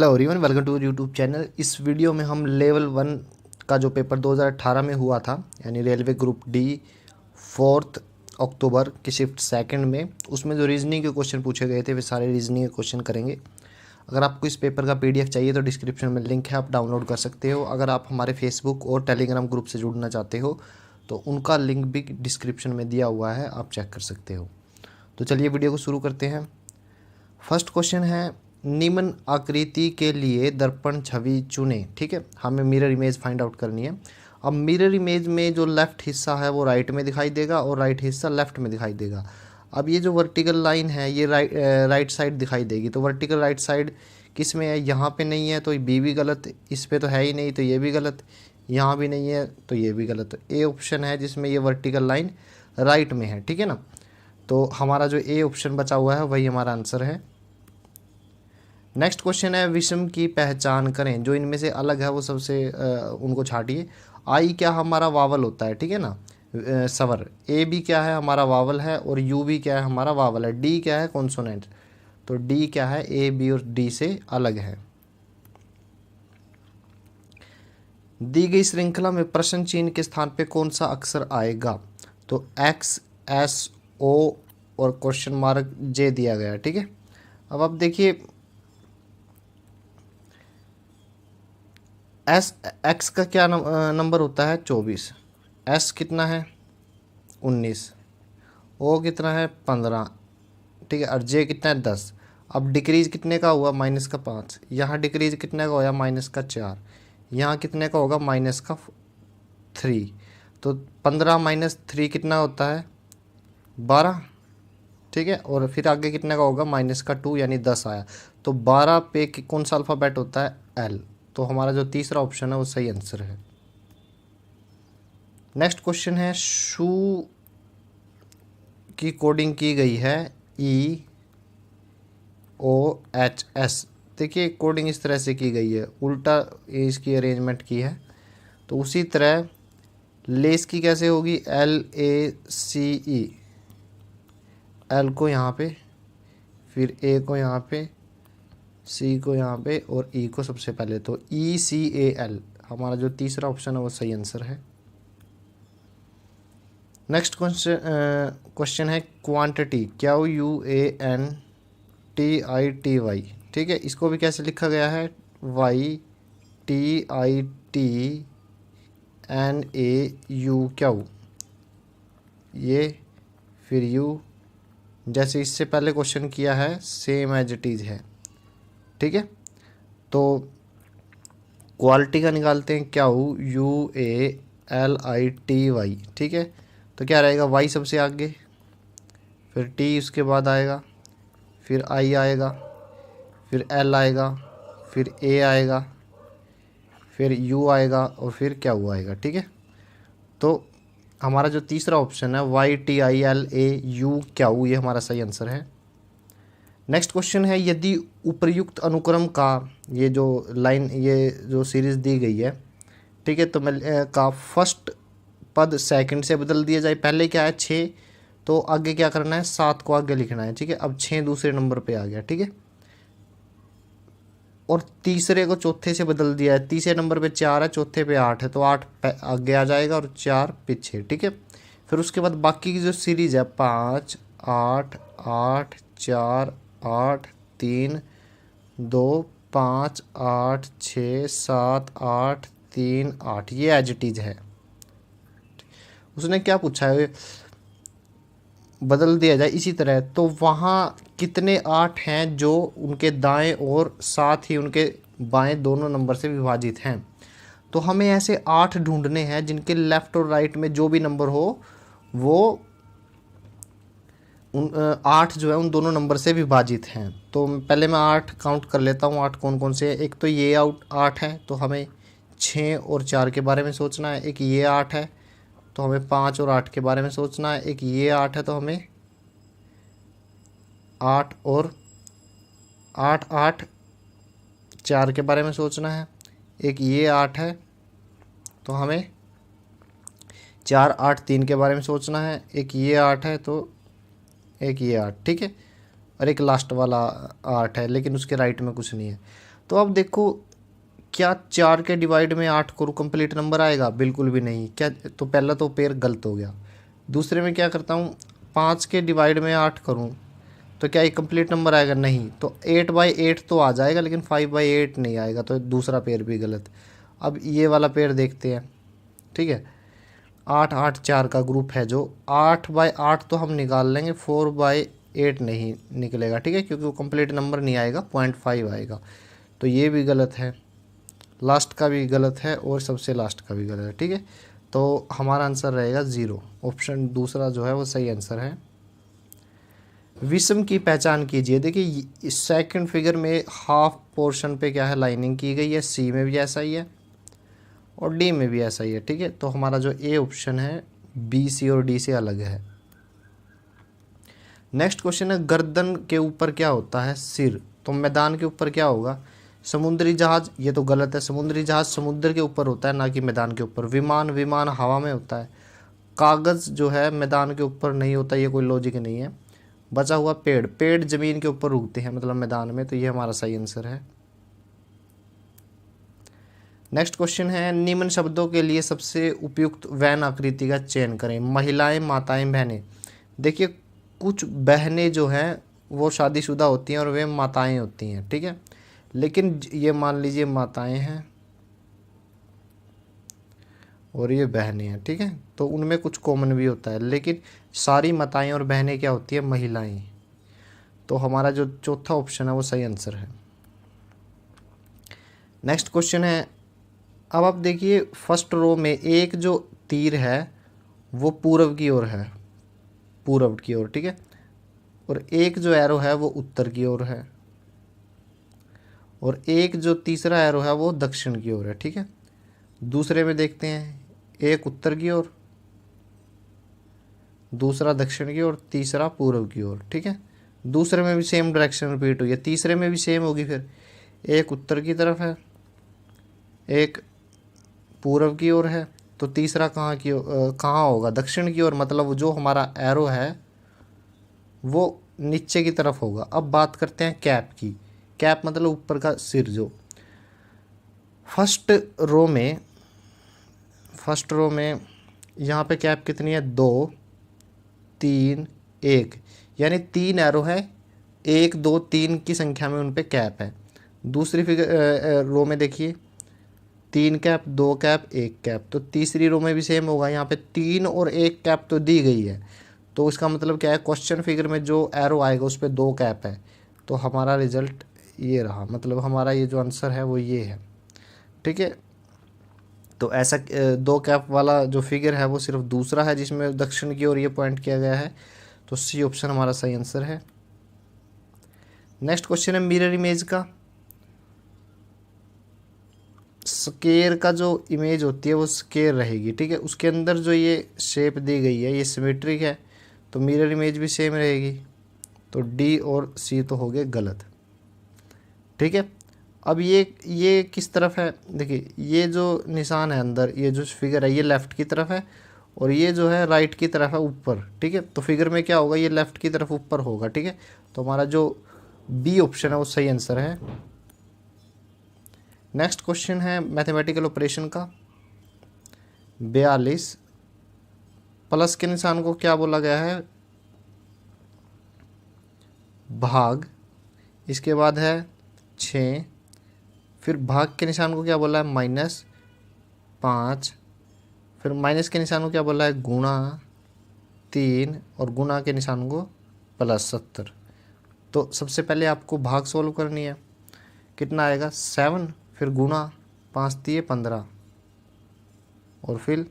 Hello everyone, welcome to YouTube channel. इस video में हम लेवल 1 का जो पेपर 2018 में हुआ था, यानी रेलवे ग्रुप डी 4 अक्टूबर की शिफ्ट सेकंड में, उसमें जो रीजनिंग के क्वेश्चन पूछे गए थे वे सारे रीजनिंग के क्वेश्चन करेंगे। अगर आपको इस पेपर का पीडीएफ चाहिए तो डिस्क्रिप्शन में लिंक है, आप डाउनलोड कर सकते हो। अगर आप हमारे फेसबुक और टेलीग्राम ग्रुप से जुड़ना चाहते हो तो उनका लिंक भी डिस्क्रिप्शन में दिया हुआ है, आप चेक कर सकते हो। तो चलिए वीडियो को शुरू करते हैं। फर्स्ट क्वेश्चन है, निम्न आकृति के लिए दर्पण छवि चुने। ठीक है, हमें मिरर इमेज फाइंड आउट करनी है। अब मिरर इमेज में जो लेफ़्ट हिस्सा है वो राइट में दिखाई देगा और राइट हिस्सा लेफ़्ट में दिखाई देगा। अब ये जो वर्टिकल लाइन है ये राइट साइड दिखाई देगी, तो वर्टिकल राइट साइड किस में है? यहाँ पे नहीं है तो बी भी गलत, इस पे तो है ही नहीं तो ये भी गलत, यहाँ भी नहीं है तो ये भी गलत। ए ऑप्शन है जिसमें ये वर्टिकल लाइन राइट में है। ठीक है ना, तो हमारा जो ए ऑप्शन बचा हुआ है वही हमारा आंसर है। नेक्स्ट क्वेश्चन है, विषम की पहचान करें। जो इनमें से अलग है वो सबसे उनको छाटिए। आई क्या हमारा वावल होता है, ठीक है ना, स्वर। ए भी क्या है? हमारा वावल है। और यू भी क्या है? हमारा वावल है। डी क्या है? कॉन्सोनेंट। तो डी क्या है? ए बी और डी से अलग है। दी गई श्रृंखला में प्रश्न चिन्ह के स्थान पे कौन सा अक्षर आएगा? तो एक्स, एस, ओ और क्वेश्चन मार्क जे दिया गया है। ठीक है, अब आप देखिए, एस एक्स का क्या नंबर होता है? 24। एस कितना है? 19। ओ कितना है? 15। ठीक है, और जे कितना है? 10। अब डिक्रीज कितने का हुआ? -5। यहाँ डिक्रीज कितने का होगा? -4। यहाँ कितने का होगा? -3। तो 15 -3 कितना होता है? 12। ठीक है, और फिर आगे कितने का होगा? -2 यानी 10 आया। तो 12 पे कौन सा अल्फ़ाबेट होता है? एल। तो हमारा जो तीसरा ऑप्शन है वो सही आंसर है। नेक्स्ट क्वेश्चन है, शू की कोडिंग की गई है EOHS। देखिए कोडिंग इस तरह से की गई है, उल्टा इसकी अरेंजमेंट की है। तो उसी तरह लेस की कैसे होगी? LACE। एल को यहाँ पे, फिर ए को यहाँ पे, सी को यहाँ पे और ई को सबसे पहले। तो ECAL हमारा जो तीसरा ऑप्शन है वो सही आंसर है। नेक्स्ट क्वेश्चन है, क्वांटिटी, QUANTITY। ठीक है, इसको भी कैसे लिखा गया है? YTITNAU, ये फिर यू, जैसे इससे पहले क्वेश्चन किया है सेम एज इट इज़ है। ठीक है, तो क्वालिटी का निकालते हैं, QUALITY। ठीक है, तो क्या रहेगा? वाई सबसे आगे, फिर टी उसके बाद आएगा, फिर आई आएगा, फिर एल आएगा, फिर ए आएगा, फिर यू आएगा और फिर क्या हुआ आएगा। ठीक है, तो हमारा जो तीसरा ऑप्शन है YTILAU क्या, ये हमारा सही आंसर है। नेक्स्ट क्वेश्चन है, यदि उपर्युक्त अनुक्रम का ये जो लाइन, ये जो सीरीज़ दी गई है, ठीक है, तो मैं का फर्स्ट पद सेकंड से बदल दिया जाए। पहले क्या है? 6, तो आगे क्या करना है? 7 को आगे लिखना है। ठीक है, अब 6 दूसरे नंबर पे आ गया। ठीक है, और तीसरे को चौथे से बदल दिया है। तीसरे नंबर पे 4 है, चौथे पे 8 है, तो 8 आगे आ जाएगा और 4 पीछे। ठीक है, फिर उसके बाद बाकी की जो सीरीज़ है 5, 8, 8, 4, 8, 3, 2, 5, 8, 6, 7, 8, 3, 8, ये एज इट इज़ है। उसने क्या पूछा है? बदल दिया जाए इसी तरह, तो वहाँ कितने 8 हैं जो उनके दाएं और साथ ही उनके बाएं दोनों नंबर से विभाजित हैं? तो हमें ऐसे 8 ढूंढने हैं जिनके लेफ़्ट और राइट में जो भी नंबर हो वो उन 8 जो है उन दोनों नंबर से विभाजित हैं। तो पहले मैं 8 काउंट कर लेता हूँ, 8 कौन कौन से हैं। एक तो ये 8 है, तो हमें 6 और 4 के बारे में सोचना है। एक ये 8 है, तो हमें 5 और 8 के बारे में सोचना है। एक ये 8 है, तो हमें 8 और 8, 8, 4 के बारे में सोचना है। एक ये 8 है, तो हमें 4, 8, 3 के बारे में सोचना है। एक ये 8 है, तो एक ये 8। ठीक है, और एक लास्ट वाला 8 है, लेकिन उसके राइट में कुछ नहीं है। तो अब देखो, क्या 4 के डिवाइड में 8 करूँ कंप्लीट नंबर आएगा? बिल्कुल भी नहीं। क्या, तो पहला तो पेयर गलत हो गया। दूसरे में क्या करता हूँ, 5 के डिवाइड में 8 करूँ तो क्या ये कंप्लीट नंबर आएगा? नहीं। तो 8/8 तो आ जाएगा, लेकिन 5/8 नहीं आएगा, तो दूसरा पेयर भी गलत। अब ये वाला पेयर देखते हैं, ठीक है। 8 8 4 का ग्रुप है, जो 8/8 तो हम निकाल लेंगे, 4/8 नहीं निकलेगा, ठीक है, क्योंकि वो कंप्लीट नंबर नहीं आएगा, 0.5 आएगा। तो ये भी गलत है, लास्ट का भी गलत है और सबसे लास्ट का भी गलत है, ठीक है। तो हमारा आंसर रहेगा 0। ऑप्शन दूसरा जो है वो सही आंसर है। विषम की पहचान कीजिए। देखिए, इस सेकंड फिगर में हाफ पोर्शन पे क्या है, लाइनिंग की गई है। सी में भी ऐसा ही है और डी में भी ऐसा ही है, ठीक है। तो हमारा जो ए ऑप्शन है बी, सी और डी से अलग है। नेक्स्ट क्वेश्चन है, गर्दन के ऊपर क्या होता है? सिर। तो मैदान के ऊपर क्या होगा? समुद्री जहाज। ये तो गलत है, समुद्री जहाज समुद्र के ऊपर होता है, ना कि मैदान के ऊपर। विमान हवा में होता है। कागज़ जो है मैदान के ऊपर नहीं होता, ये कोई लॉजिक नहीं है। बचा हुआ पेड़ जमीन के ऊपर उगते हैं, मतलब मैदान में, तो ये हमारा सही आंसर है। नेक्स्ट क्वेश्चन है, निम्न शब्दों के लिए सबसे उपयुक्त वैन आकृति का चयन करें। महिलाएं, माताएं, बहनें। देखिए, कुछ बहनें जो हैं वो शादीशुदा होती हैं और वे माताएं होती हैं, ठीक है। लेकिन ये मान लीजिए माताएं हैं और ये बहनें हैं, ठीक है, तो उनमें कुछ कॉमन भी होता है, लेकिन सारी माताएं और बहनें क्या होती है? महिलाएं। तो हमारा जो चौथा ऑप्शन है वो सही आंसर है। नेक्स्ट क्वेश्चन है, अब आप देखिए फर्स्ट रो में एक जो तीर है वो पूर्व की ओर है, पूर्व की ओर, ठीक है, और एक जो एरो है वो उत्तर की ओर है, और एक जो तीसरा एरो है वो दक्षिण की ओर है, ठीक है। दूसरे में देखते हैं, एक उत्तर की ओर, दूसरा दक्षिण की ओर, तीसरा पूर्व की ओर, ठीक है। दूसरे में भी सेम डायरेक्शन रिपीट हुई है, तीसरे में भी सेम होगी। फिर एक उत्तर की तरफ है, एक पूर्व की ओर है, तो तीसरा कहाँ होगा? दक्षिण की ओर। मतलब जो हमारा एरो है वो नीचे की तरफ होगा। अब बात करते हैं कैप की। कैप मतलब ऊपर का सिर। जो फर्स्ट रो में यहाँ पे कैप कितनी है? 2 3 1, यानी 3 एरो है, 1 2 3 की संख्या में उन पे कैप है। दूसरी रो में देखिए, 3 कैप, 2 कैप, 1 कैप। तो तीसरी रो में भी सेम होगा, यहाँ पे 3 और 1 कैप तो दी गई है, तो इसका मतलब क्या है? क्वेश्चन फिगर में जो एरो आएगा उस पर 2 कैप है, तो हमारा रिजल्ट ये रहा। मतलब हमारा ये जो आंसर है वो ये है, ठीक है। तो ऐसा 2 कैप वाला जो फिगर है वो सिर्फ दूसरा है जिसमें दक्षिण की ओर ये पॉइंट किया गया है, तो सी ऑप्शन हमारा सही आंसर है। नेक्स्ट क्वेश्चन है, मिरर इमेज का। स्केयर का जो इमेज होती है वो स्केयर रहेगी, ठीक है। उसके अंदर जो ये शेप दी गई है ये सिमेट्रिक है, तो मिरर इमेज भी सेम रहेगी। तो डी और सी तो हो गए गलत, ठीक है। अब ये किस तरफ है? देखिए, ये जो निशान है अंदर, ये जो फिगर है ये लेफ़्ट की तरफ है, और ये जो है राइट की तरफ है ऊपर, ठीक है। तो फिगर में क्या होगा? ये लेफ़्ट की तरफ ऊपर होगा, ठीक है। तो हमारा जो बी ऑप्शन है वो सही आंसर है। नेक्स्ट क्वेश्चन है मैथमेटिकल ऑपरेशन का। 42 प्लस के निशान को क्या बोला गया है? भाग। इसके बाद है 6, फिर भाग के निशान को क्या बोला है? -5, फिर माइनस के निशान को क्या बोला है? गुणा 3, और गुणा के निशान को +70। तो सबसे पहले आपको भाग सोल्व करनी है। कितना आएगा? 7, फिर गुणा 5 × 15 और फिर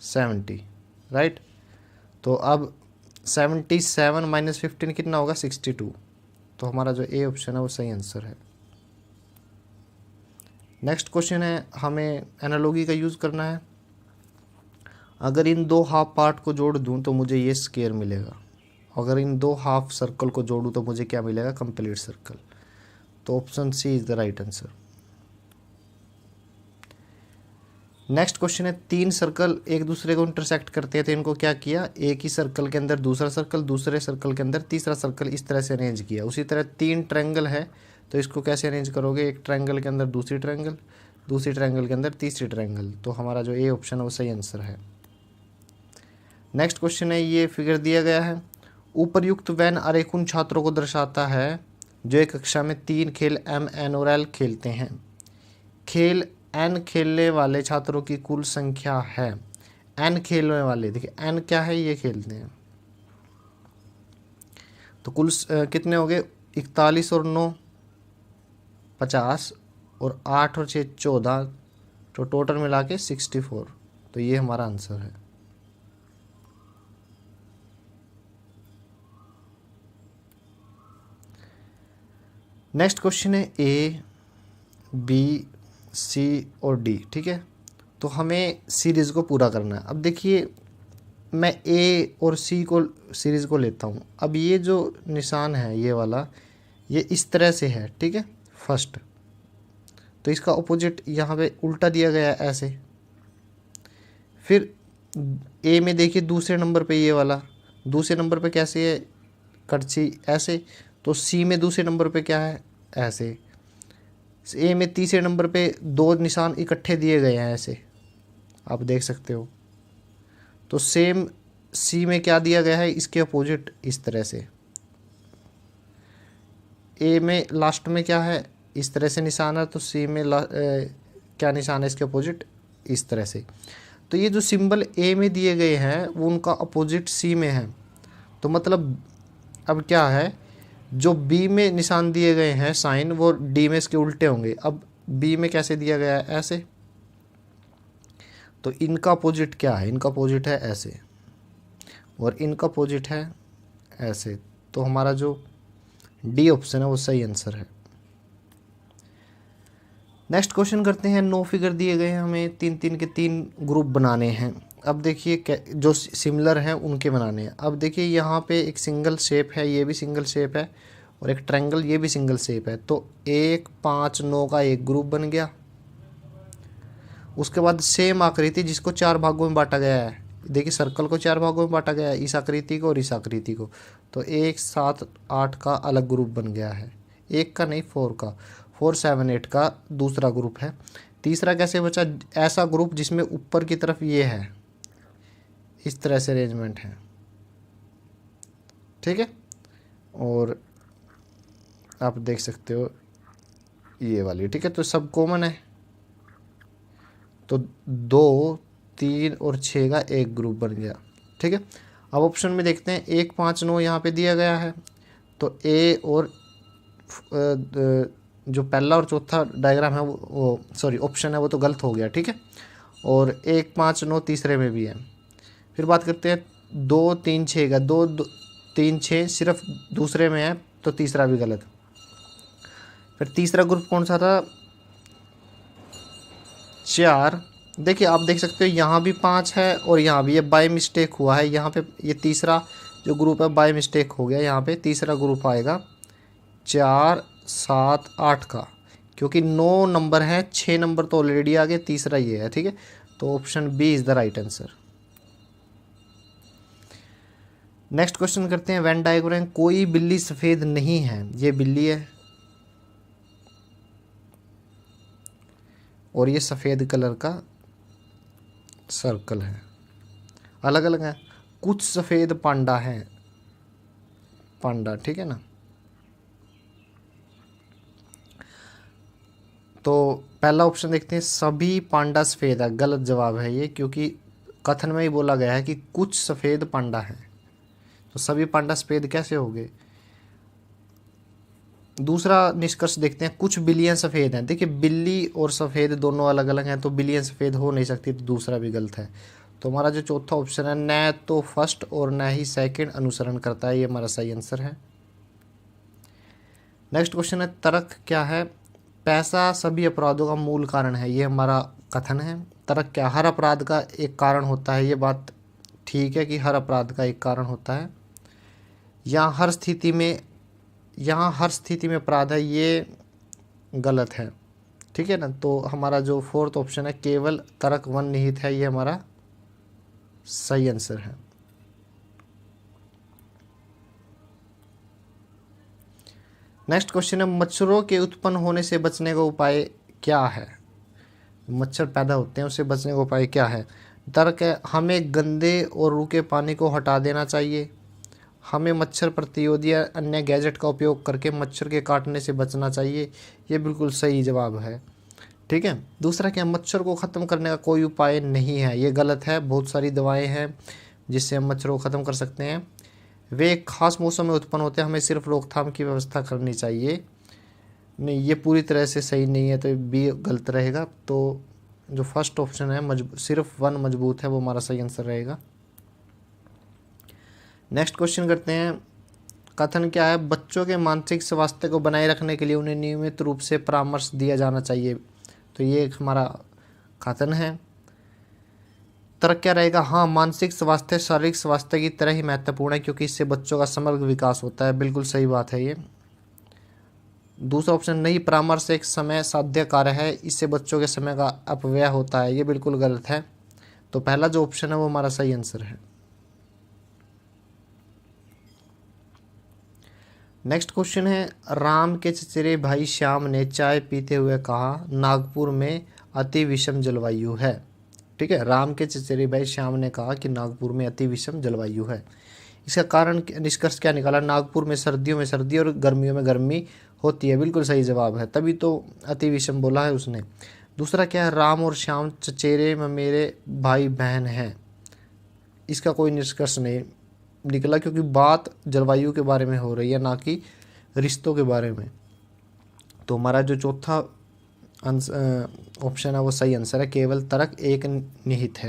70, राइट। तो अब 77 - 15 कितना होगा? 62। तो हमारा जो ए ऑप्शन है वो सही आंसर है। नेक्स्ट क्वेश्चन है, हमें एनालॉजी का यूज़ करना है। अगर इन 2 हाफ पार्ट को जोड़ दूं तो मुझे ये स्क्वायर मिलेगा, अगर इन 2 हाफ सर्कल को जोड़ूं तो मुझे क्या मिलेगा? Complete circle. तो option C is the right answer. Next question है, 3 सर्कल एक दूसरे को इंटरसेक्ट करते हैं, तो इनको क्या किया? एक ही सर्कल के अंदर दूसरा सर्कल, दूसरे सर्कल के अंदर तीसरा सर्कल, इस तरह से अरेंज किया। उसी तरह 3 ट्रायंगल है, तो इसको कैसे अरेंज करोगे, एक ट्रायंगल के अंदर दूसरी ट्रायंगल, दूसरी ट्रायंगल के अंदर तीसरी ट्रायंगल। तो हमारा जो ए ऑप्शन है वो सही आंसर है। नेक्स्ट क्वेश्चन है, ये फिगर दिया गया है, उपरयुक्त वैन आरेख उन छात्रों को दर्शाता है जो एक कक्षा में 3 खेल एम एन और एल खेलते हैं। खेल एन खेलने वाले छात्रों की कुल संख्या है। एन खेलने वाले, देखिए एन क्या है, ये खेलते हैं, तो कुल कितने हो गए, 41 और 9 50 और 8 और 6 14, तो टोटल मिला के 64। तो ये हमारा आंसर है। नेक्स्ट क्वेश्चन है ए बी सी और डी, ठीक है। तो हमें सीरीज़ को पूरा करना है। अब देखिए मैं ए और सी को सीरीज़ को लेता हूँ। अब ये जो निशान है ये वाला, ये इस तरह से है, ठीक है, फर्स्ट, तो इसका अपोजिट यहाँ पे उल्टा दिया गया है ऐसे। फिर ए में देखिए दूसरे नंबर पे ये वाला, दूसरे नंबर पे कैसे है, करछी ऐसे। तो सी में दूसरे नंबर पे क्या है, ऐसे। ए में तीसरे नंबर पे 2 निशान इकट्ठे दिए गए हैं ऐसे, आप देख सकते हो। तो सेम सी में क्या दिया गया है, इसके अपोजिट इस तरह से। ए में लास्ट में क्या है, इस तरह से निशान है, तो सी में क्या निशान है इसके अपोजिट, इस तरह से। तो ये जो सिंबल ए में दिए गए हैं वो उनका अपोजिट सी में है। तो मतलब अब क्या है, जो बी में निशान दिए गए हैं साइन, वो डी में इसके उल्टे होंगे। अब बी में कैसे दिया गया है, ऐसे, तो इनका अपोजिट क्या है, इनका अपोजिट है ऐसे, और इनका अपोजिट है ऐसे। तो हमारा जो डी ऑप्शन है वो सही आंसर है। नेक्स्ट क्वेश्चन करते हैं। 9 फिगर दिए गए हैं, हमें 3-3 के 3 ग्रुप बनाने हैं। अब देखिए जो सिमिलर हैं उनके बनाने हैं। अब देखिए यहाँ पे एक सिंगल शेप है, ये भी सिंगल शेप है, और एक ट्रायंगल, ये भी सिंगल शेप है। तो 1 5 9 का एक ग्रुप बन गया। उसके बाद सेम आकृति जिसको 4 भागों में बांटा गया है, देखिए सर्कल को 4 भागों में बांटा गया है, इस आकृति को और इस आकृति को। तो 1 7 8 का अलग ग्रुप बन गया है, 1 का नहीं 4 का, 4 7 8 का दूसरा ग्रुप है। तीसरा कैसे बचा, ऐसा ग्रुप जिसमें ऊपर की तरफ ये है, इस तरह से अरेंजमेंट है, ठीक है। और आप देख सकते हो ये वाली, ठीक है, तो सब कॉमन है। तो 2 3 और 6 का एक ग्रुप बन गया, ठीक है। अब ऑप्शन में देखते हैं, 1 5 9 यहाँ पे दिया गया है। तो ए और जो पहला और चौथा डायग्राम है वो सॉरी ऑप्शन है वो तो गलत हो गया, ठीक है। और 1 5 9 तीसरे में भी है। फिर बात करते हैं 2 3 6 का, 2 3 6 सिर्फ दूसरे में है, तो तीसरा भी गलत। फिर तीसरा ग्रुप कौन सा था, 4। देखिए आप देख सकते हो यहाँ भी 5 है और यहाँ भी, ये बाय मिस्टेक हुआ है यहाँ पे। ये तीसरा जो ग्रुप है बाय मिस्टेक हो गया, यहाँ पे तीसरा ग्रुप आएगा 4 7 8 का, क्योंकि 9 नंबर हैं, 6 नंबर तो ऑलरेडी आ गए, तीसरा ये है, ठीक है। तो option B is the right answer. Next question करते हैं। वेन डायग्राम, कोई बिल्ली सफ़ेद नहीं है, ये बिल्ली है और ये सफ़ेद कलर का सर्कल है, अलग अलग है। कुछ सफ़ेद पांडा हैं, पांडा, ठीक है ना। तो पहला ऑप्शन देखते हैं, सभी पांडा सफ़ेद है, गलत जवाब है ये, क्योंकि कथन में ही बोला गया है कि कुछ सफ़ेद पांडा हैं, तो सभी पांडा सफ़ेद कैसे हो गए। दूसरा निष्कर्ष देखते हैं, कुछ बिल्लियाँ सफ़ेद हैं। देखिए बिल्ली और सफ़ेद दोनों अलग अलग हैं, तो बिल्लियाँ सफ़ेद हो नहीं सकती, तो दूसरा भी गलत है। तो हमारा जो चौथा ऑप्शन है, न तो फर्स्ट और न ही सेकंड अनुसरण करता है, ये हमारा सही आंसर है। नेक्स्ट क्वेश्चन है, तर्क क्या है, पैसा सभी अपराधों का मूल कारण है, ये हमारा कथन है। तर्क क्या, हर अपराध का एक कारण होता है, ये बात ठीक है कि हर अपराध का एक कारण होता है। यहाँ हर स्थिति में अपराध है, ये गलत है, ठीक है ना। तो हमारा जो फोर्थ ऑप्शन है, केवल तर्क वन निहित है, ये हमारा सही आंसर है। नेक्स्ट क्वेश्चन है मच्छरों के उत्पन्न होने से बचने का उपाय क्या है। मच्छर पैदा होते हैं उससे बचने का उपाय क्या है। तर्क है हमें गंदे और रूखे पानी को हटा देना चाहिए, हमें मच्छर प्रतिरोधी या अन्य गैजेट का उपयोग करके मच्छर के काटने से बचना चाहिए। ये बिल्कुल सही जवाब है। ठीक है। दूसरा क्या, मच्छर को ख़त्म करने का कोई उपाय नहीं है। ये गलत है। बहुत सारी दवाएं हैं जिससे हम मच्छरों को ख़त्म कर सकते हैं, वे एक खास मौसम में उत्पन्न होते हैं, हमें सिर्फ रोकथाम की व्यवस्था करनी चाहिए। नहीं, ये पूरी तरह से सही नहीं है, तो बी गलत रहेगा। तो जो फर्स्ट ऑप्शन है सिर्फ वन मजबूत है, वो हमारा सही आंसर रहेगा। नेक्स्ट क्वेश्चन करते हैं। कथन क्या है, बच्चों के मानसिक स्वास्थ्य को बनाए रखने के लिए उन्हें नियमित रूप से परामर्श दिया जाना चाहिए। तो ये एक हमारा कथन है। तर्क क्या रहेगा, हाँ मानसिक स्वास्थ्य शारीरिक स्वास्थ्य की तरह ही महत्वपूर्ण है क्योंकि इससे बच्चों का समग्र विकास होता है। बिल्कुल सही बात है ये। दूसरा ऑप्शन नहीं, परामर्श एक समय साध्य कार्य है, इससे बच्चों के समय का अपव्यय होता है। ये बिल्कुल गलत है। तो पहला जो ऑप्शन है वो हमारा सही आंसर है। नेक्स्ट क्वेश्चन है, राम के चचेरे भाई श्याम ने चाय पीते हुए कहा नागपुर में अति विषम जलवायु है। ठीक है, राम के चचेरे भाई श्याम ने कहा कि नागपुर में अति विषम जलवायु है। इसका कारण निष्कर्ष क्या निकाला, नागपुर में सर्दियों में सर्दी और गर्मियों में गर्मी होती है। बिल्कुल सही जवाब है, तभी तो अति विषम बोला है उसने। दूसरा क्या है, राम और श्याम चचेरे में मेरे भाई बहन हैं। इसका कोई निष्कर्ष नहीं निकला क्योंकि बात जलवायु के बारे में हो रही है, ना कि रिश्तों के बारे में। तो हमारा जो चौथा ऑप्शन है वो सही आंसर है, केवल तर्क एक निहित है।